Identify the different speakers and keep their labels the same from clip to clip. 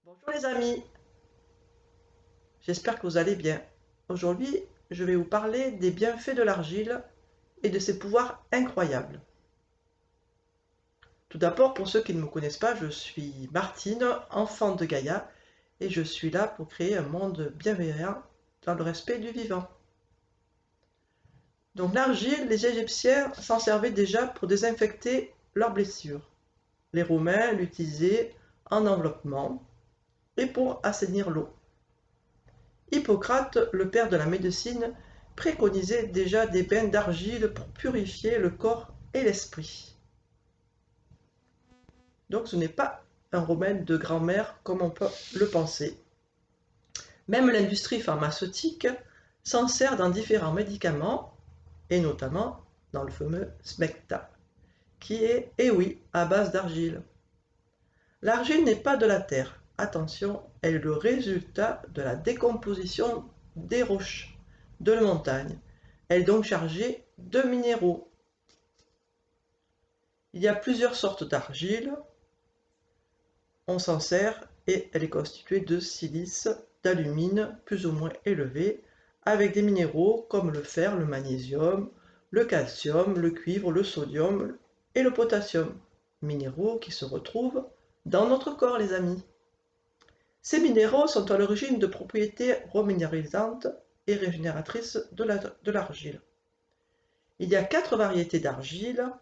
Speaker 1: Bonjour les amis, j'espère que vous allez bien. Aujourd'hui, je vais vous parler des bienfaits de l'argile et de ses pouvoirs incroyables. Tout d'abord, pour ceux qui ne me connaissent pas, je suis Martine, enfant de Gaïa, et je suis là pour créer un monde bienveillant dans le respect du vivant. Donc l'argile, les Égyptiens s'en servaient déjà pour désinfecter leurs blessures. Les Romains l'utilisaient en enveloppement et pour assainir l'eau. Hippocrate, le père de la médecine, préconisait déjà des bains d'argile pour purifier le corps et l'esprit. Donc ce n'est pas un remède de grand-mère comme on peut le penser. Même l'industrie pharmaceutique s'en sert dans différents médicaments, et notamment dans le fameux Smecta, qui est, eh oui, à base d'argile. L'argile n'est pas de la terre, attention, elle est le résultat de la décomposition des roches de la montagne. Elle est donc chargée de minéraux. Il y a plusieurs sortes d'argile. On s'en sert et elle est constituée de silice, d'alumine plus ou moins élevé, avec des minéraux comme le fer, le magnésium, le calcium, le cuivre, le sodium et le potassium. Minéraux qui se retrouvent dans notre corps, les amis. Ces minéraux sont à l'origine de propriétés reminéralisantes et régénératrices de l'argile. Il y a 4 variétés d'argile.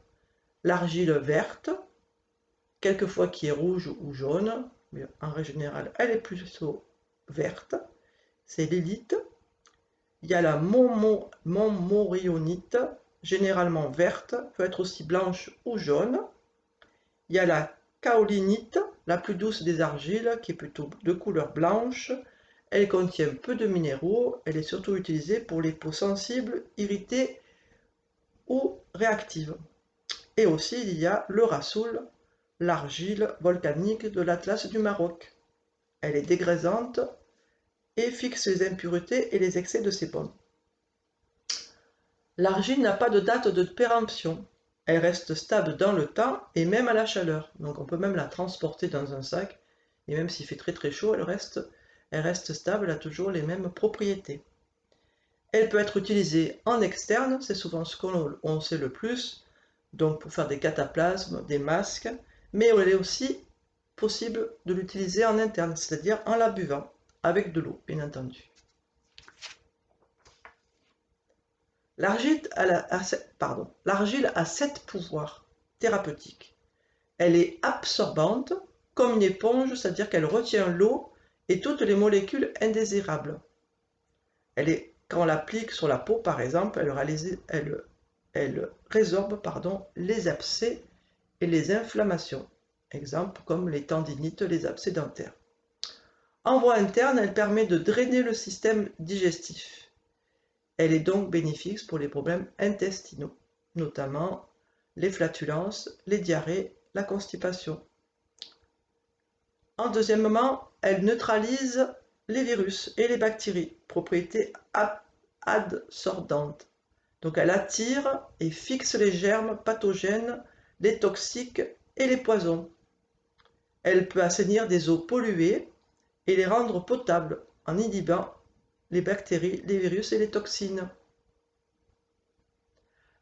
Speaker 1: L'argile verte, quelquefois qui est rouge ou jaune, mais en règle générale elle est plutôt verte, c'est l'élite. Il y a la montmorillonite, généralement verte, peut être aussi blanche ou jaune. Il y a la kaolinite, la plus douce des argiles, qui est plutôt de couleur blanche. Elle contient peu de minéraux, elle est surtout utilisée pour les peaux sensibles, irritées ou réactives. Et aussi il y a le rassoul, l'argile volcanique de l'Atlas du Maroc. Elle est dégraisante et fixe les impuretés et les excès de sébum. L'argile n'a pas de date de péremption. Elle reste stable dans le temps et même à la chaleur. Donc on peut même la transporter dans un sac et même s'il fait très très chaud, elle reste stable, elle a toujours les mêmes propriétés. Elle peut être utilisée en externe, c'est souvent ce qu'on sait le plus, donc pour faire des cataplasmes, des masques, mais il est aussi possible de l'utiliser en interne, c'est-à-dire en la buvant, avec de l'eau, bien entendu. L'argile a 7 pouvoirs thérapeutiques. Elle est absorbante, comme une éponge, c'est-à-dire qu'elle retient l'eau et toutes les molécules indésirables. Quand on l'applique sur la peau, par exemple, elle résorbe les abcès et les inflammations. Exemple comme les tendinites, les abcès dentaires. En voie interne, elle permet de drainer le système digestif. Elle est donc bénéfique pour les problèmes intestinaux, notamment les flatulences, les diarrhées, la constipation. En deuxièmement, elle neutralise les virus et les bactéries, propriété adsorbante. Donc elle attire et fixe les germes pathogènes, les toxiques et les poisons. Elle peut assainir des eaux polluées et les rendre potables en inhibant les bactéries, les virus et les toxines.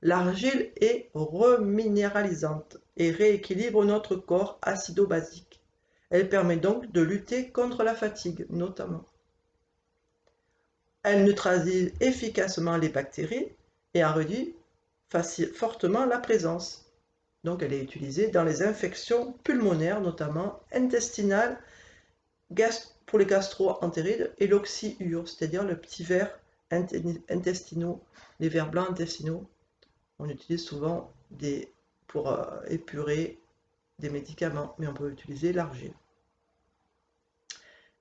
Speaker 1: L'argile est reminéralisante et rééquilibre notre corps acido-basique. Elle permet donc de lutter contre la fatigue, notamment. Elle neutralise efficacement les bactéries et en réduit fortement la présence. Donc elle est utilisée dans les infections pulmonaires, notamment intestinales, pour les gastro-entérites et l'oxyure, c'est-à-dire le petit ver intestinaux, les vers blancs intestinaux. On utilise souvent pour épurer des médicaments, mais on peut utiliser l'argile.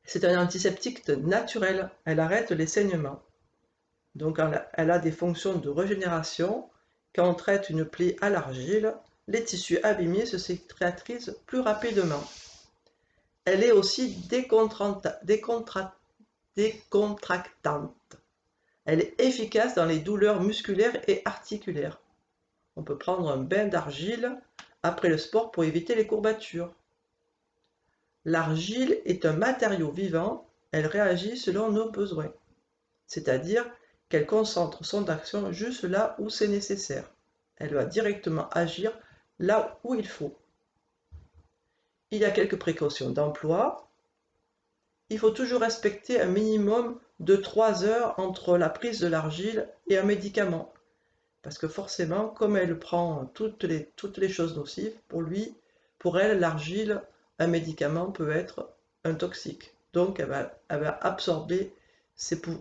Speaker 1: C'est un antiseptique naturel, elle arrête les saignements. Donc elle a des fonctions de régénération. Quand on traite une plaie à l'argile, les tissus abîmés se cicatrisent plus rapidement. Elle est aussi décontractante. Elle est efficace dans les douleurs musculaires et articulaires. On peut prendre un bain d'argile après le sport pour éviter les courbatures. L'argile est un matériau vivant, elle réagit selon nos besoins, c'est-à-dire qu'elle concentre son action juste là où c'est nécessaire. Elle va directement agir là où il faut. Il y a quelques précautions d'emploi. Il faut toujours respecter un minimum de 3 heures entre la prise de l'argile et un médicament. Parce que forcément, comme elle prend toutes les choses nocives, pour elle, l'argile, un médicament peut être un toxique. Donc elle va absorber son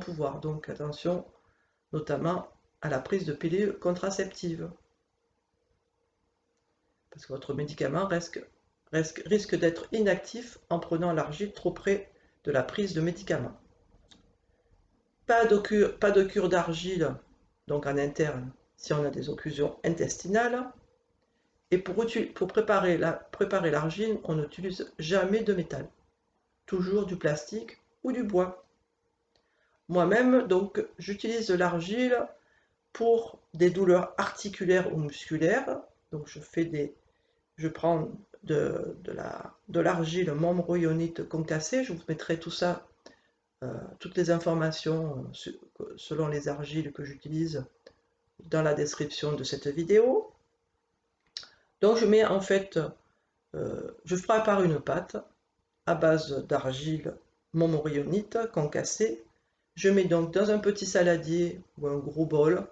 Speaker 1: pouvoir. Donc attention, notamment à la prise de pilules contraceptives. Parce que votre médicament risque d'être inactif en prenant l'argile trop près de la prise de médicaments. Pas de cure d'argile, donc en interne, si on a des occlusions intestinales. Et pour préparer l'argile, on n'utilise jamais de métal. Toujours du plastique ou du bois. Moi-même, donc, j'utilise de l'argile pour des douleurs articulaires ou musculaires. Donc, je prends de l'argile membre-ionite concassée. Je vous mettrai tout ça, toutes les informations selon les argiles que j'utilise dans la description de cette vidéo. Donc je mets en fait, je prépare une pâte à base d'argile momorionite concassée. Je mets donc dans un petit saladier ou un gros bol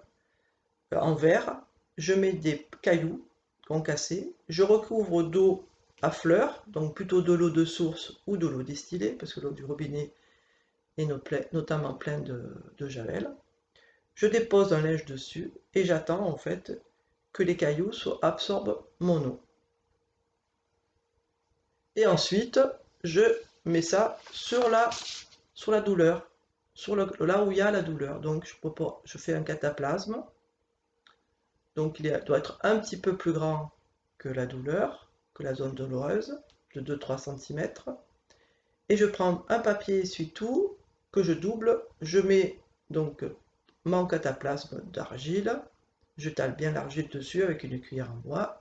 Speaker 1: en verre, je mets des cailloux concassés, je recouvre d'eau à fleur, donc plutôt de l'eau de source ou de l'eau distillée, parce que l'eau du robinet est notamment pleine de javel. Je dépose un linge dessus et j'attends en fait que les cailloux absorbent mon eau. Et ensuite, je mets ça sur la douleur, là où il y a la douleur. Donc je fais un cataplasme. Donc il doit être un petit peu plus grand que la douleur, que la zone douloureuse, de 2-3 cm. Et je prends un papier essuie-tout que je double. Je mets donc mon cataplasme d'argile. Je tale bien l'argile dessus avec une cuillère en bois.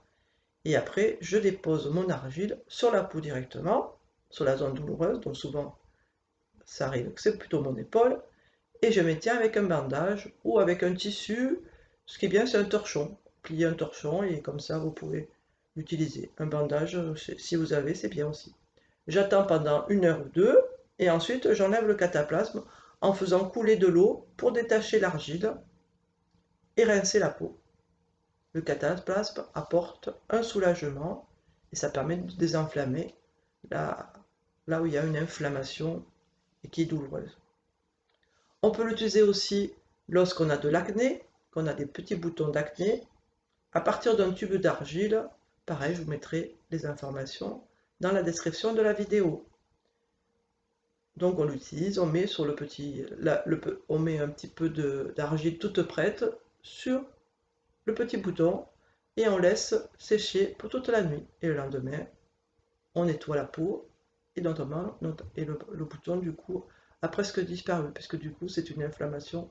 Speaker 1: Et après, je dépose mon argile sur la peau directement, sur la zone douloureuse, donc souvent ça arrive que c'est plutôt mon épaule, et je m'étiens avec un bandage ou avec un tissu. Ce qui est bien, c'est un torchon. Plier un torchon et comme ça, vous pouvez l'utiliser. Un bandage, si vous avez, c'est bien aussi. J'attends pendant 1 heure ou 2, et ensuite j'enlève le cataplasme en faisant couler de l'eau pour détacher l'argile et rincer la peau. Le cataplasme apporte un soulagement et ça permet de désenflammer là où il y a une inflammation et qui est douloureuse. On peut l'utiliser aussi lorsqu'on a de l'acné, qu'on a des petits boutons d'acné. À partir d'un tube d'argile, pareil, je vous mettrai les informations dans la description de la vidéo. Donc on l'utilise, on met sur on met un petit peu d'argile toute prête sur le petit bouton et on laisse sécher pour toute la nuit. Et le lendemain, on nettoie la peau et notamment le bouton du coup a presque disparu puisque du coup c'est une inflammation.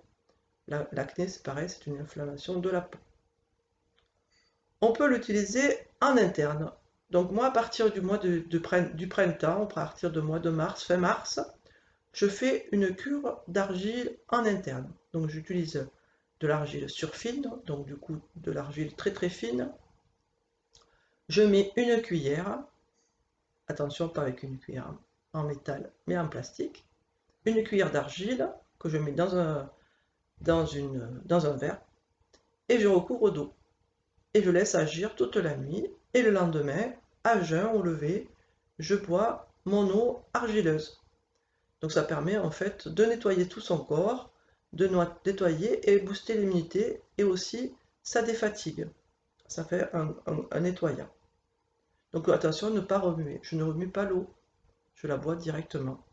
Speaker 1: L'acné c'est pareil, c'est une inflammation de la peau. On peut l'utiliser en interne. Donc moi à partir du mois du printemps, à partir du mois de mars, fin mars, je fais une cure d'argile en interne. Donc j'utilise de l'argile surfine, donc du coup de l'argile très très fine. Je mets une cuillère, attention pas avec une cuillère en métal mais en plastique, une cuillère d'argile que je mets dans un verre et je recouvre d'eau. Et je laisse agir toute la nuit et le lendemain, à jeun au lever, je bois mon eau argileuse. Donc ça permet en fait de nettoyer tout son corps, de nettoyer et booster l'immunité et aussi ça défatigue. Ça fait un nettoyant. Donc attention, ne pas remuer. Je ne remue pas l'eau, je la bois directement.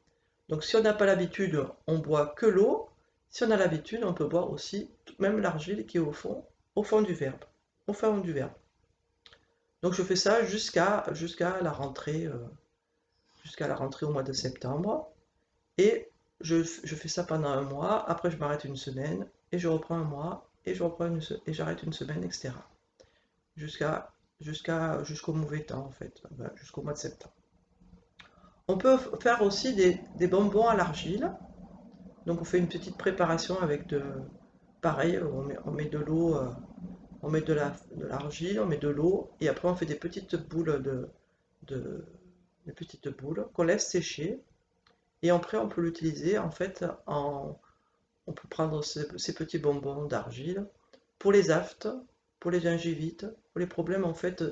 Speaker 1: Donc si on n'a pas l'habitude, on boit que l'eau. Si on a l'habitude, on peut boire aussi même l'argile qui est au fond du verre. Au fond du verre. Donc je fais ça jusqu'à la rentrée au mois de septembre. Et je fais ça pendant un mois. Après je m'arrête une semaine et je reprends un mois et j'arrête une semaine, etc. Jusqu'à jusqu'au mauvais temps en fait, jusqu'au mois de septembre. On peut faire aussi des bonbons à l'argile. Donc on fait une petite préparation avec pareil, on met de l'eau, on met de l'argile, on met de l'eau, et après on fait des petites boules de- des petites boules qu'on laisse sécher. Et après on peut l'utiliser en fait on peut prendre ces petits bonbons d'argile pour les aftes, pour les gingivites, pour les problèmes en fait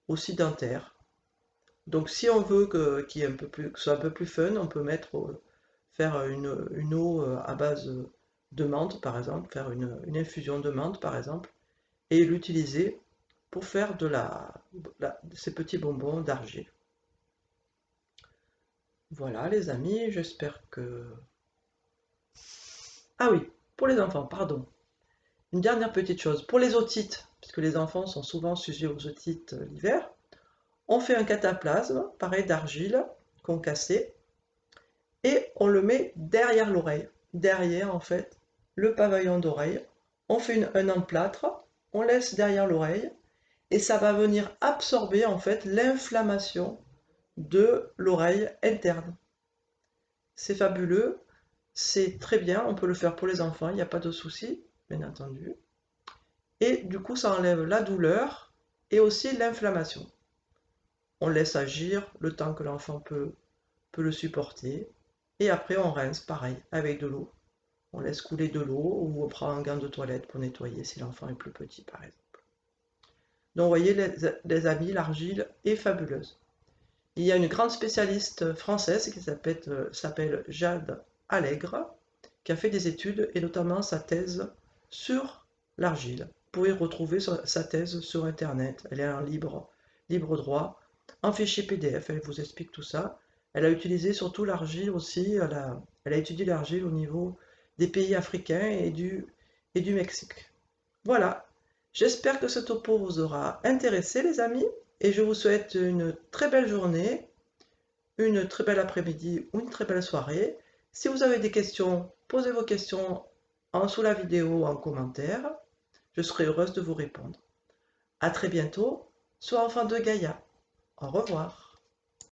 Speaker 1: aussi dentaires. Donc si on veut qu'il y ait que ce soit un peu plus fun, on peut faire une eau à base de menthe par exemple, faire une infusion de menthe par exemple, et l'utiliser pour faire ces petits bonbons d'argile. Voilà les amis, j'espère que... Ah oui, pour les enfants, pardon. Une dernière petite chose, pour les otites, puisque les enfants sont souvent sujets aux otites l'hiver, on fait un cataplasme, pareil d'argile, concassé, et on le met derrière l'oreille. Derrière, en fait, le pavillon d'oreille. On fait un emplâtre, on laisse derrière l'oreille, et ça va venir absorber, en fait, l'inflammation de l'oreille interne. C'est fabuleux, c'est très bien, on peut le faire pour les enfants, il n'y a pas de souci, bien entendu. Et du coup, ça enlève la douleur et aussi l'inflammation. On laisse agir le temps que l'enfant peut le supporter. Et après, on rince, pareil, avec de l'eau. On laisse couler de l'eau ou on prend un gant de toilette pour nettoyer si l'enfant est plus petit, par exemple. Donc, vous voyez, les amis, l'argile est fabuleuse. Il y a une grande spécialiste française qui s'appelle Jade Allègre, qui a fait des études et notamment sa thèse sur l'argile. Vous pouvez retrouver sa thèse sur Internet. Elle est en libre droit, en fichier PDF. Elle vous explique tout ça. Elle a utilisé surtout l'argile aussi. Elle a étudié l'argile au niveau des pays africains et du Mexique. Voilà. J'espère que ce topo vous aura intéressé, les amis. Et je vous souhaite une très belle journée, une très belle après-midi ou une très belle soirée. Si vous avez des questions, posez vos questions en dessous la vidéo ou en commentaire. Je serai heureuse de vous répondre. A très bientôt, soit enfant de Gaïa. Au revoir.